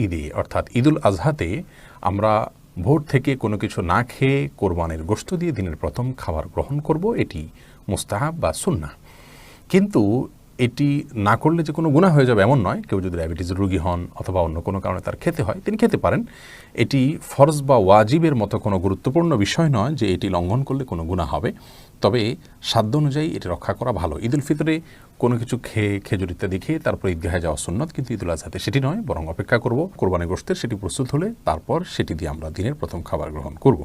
ঈদে অর্থাৎ ঈদুল আজহাতে আমরা ভোর থেকে কোনো কিছু না খেয়ে কোরবানির গোশত দিয়ে দিনের প্রথম খাবার গ্রহণ করব, এটি মুস্তাহাব বা সুন্নাহ। কিন্তু এটি না করলে যে কোনো গুনাহ হয়ে যাবে এমন নয়। কেউ যদি ডায়াবেটিসের রোগী হন অথবা অন্য কোনো কারণে তার খেতে হয়, তিনি খেতে পারেন। এটি ফরজ বা ওয়াজিবের মতো কোনো গুরুত্বপূর্ণ বিষয় নয় যে এটি লঙ্ঘন করলে কোনো গুনাহ হবে। তবে সাধ্য অনুযায়ী এটি রক্ষা করা ভালো। ঈদুল ফিতরে কোনো কিছু খেয়ে, খেজুর ইত্যাদি খেয়ে তারপর ঈদগাহে যাওয়া সুন্নত, কিন্তু ঈদুল আজহাতে সেটি নয়, বরং অপেক্ষা করব কোরবানি গোশতের সেটি প্রস্তুত হলে তারপর সেটি দিয়ে আমরা দিনের প্রথম খাবার গ্রহণ করব।